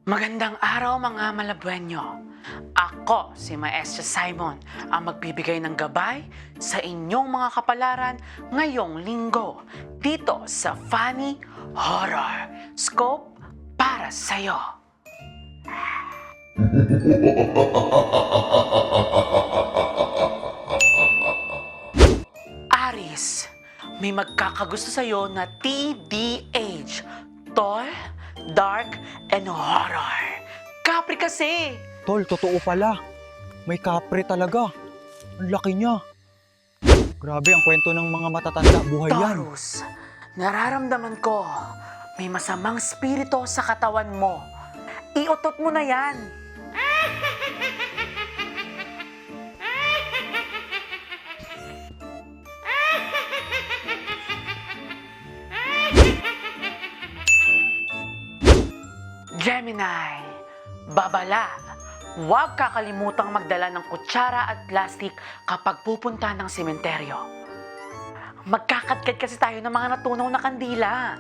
Magandang araw mga malabuenyo. Ako si Maestra Simon ang magbibigay ng gabay sa inyong mga kapalaran ngayong linggo dito sa Funny Horror Scope para sa'yo. Aris, may magkakagusto sa'yo na TDH, Tall, Dark, and Horror. Capri kasi! Tol, totoo pala. May kapre talaga. Ang laki niya. Grabe ang kwento ng mga matatanda. Buhay yan. Taurus, nararamdaman ko may masamang spirito sa katawan mo. Iutot mo na yan. Gemini, babala, huwag kakalimutang magdala ng kutsara at plastik kapag pupunta ng sementeryo. Magkakatkat kasi tayo ng mga natunaw na kandila.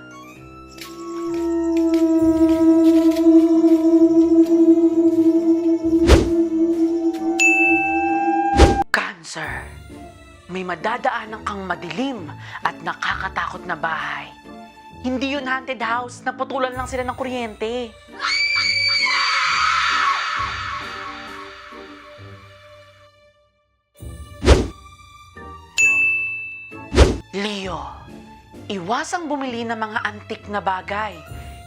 Cancer, may madadaanan kang madilim at nakakatakot na bahay. Hindi yun haunted house, naputulan lang sila ng kuryente. Leo, iwasang bumili ng mga antik na bagay.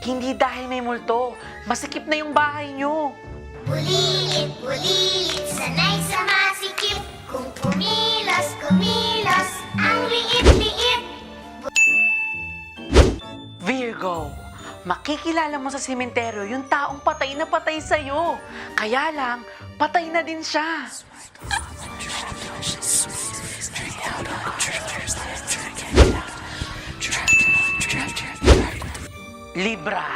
Hindi dahil may multo, masikip na yung bahay nyo. Bulilit, sanay sa masikip. Kung kumilos, kumilos, ang liit-liit. Virgo, makikilala mo sa sementeryo yung taong patay na patay sa'yo. Kaya lang, patay na din siya. Libra,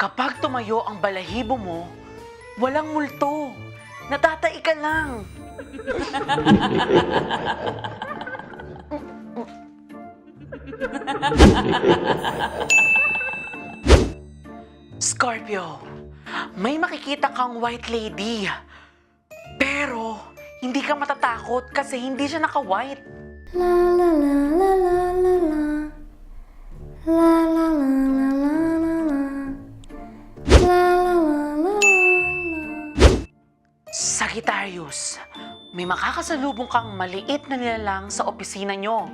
kapag tumayo ang balahibo mo, walang multo. Natatai ka lang. Scorpio, may makikita kang white lady. Pero, hindi ka matatakot kasi hindi siya naka-white. La la la la la la la. La la la la la la la. La la la la la. Sagittarius, may makakasalubong kang maliit na nilalang sa opisina nyo.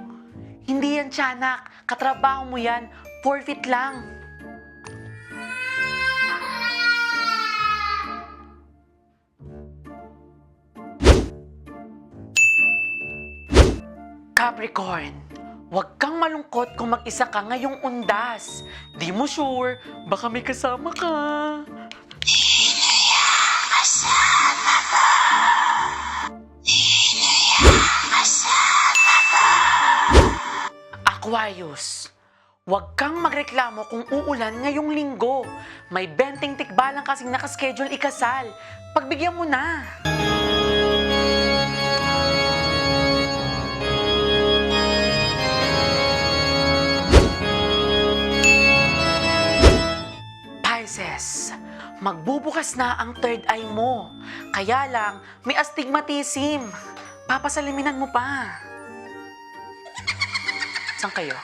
Hindi yan tiyanak, katrabaho mo yan, forfeit lang. Capricorn, huwag kang malungkot kung mag-isa ka ngayong undas. Di mo sure, baka may kasama ka. Aquarius, huwag kang magreklamo kung uulan ngayong linggo. May 20 tikbalang kasing nakaschedule ikasal. Pagbigyan mo na. Pisces, magbubukas na ang third eye mo. Kaya lang, may astigmatism. Papasaliminan mo pa. Saan kayo?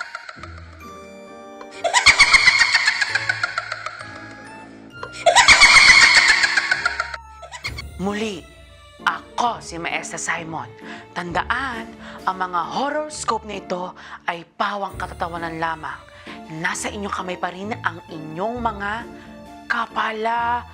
Muli, ako si Maestra Simon. Tandaan, ang mga horoscope na ito ay pawang katatawanan lamang. Nasa inyong kamay pa rin ang inyong mga kapalaran.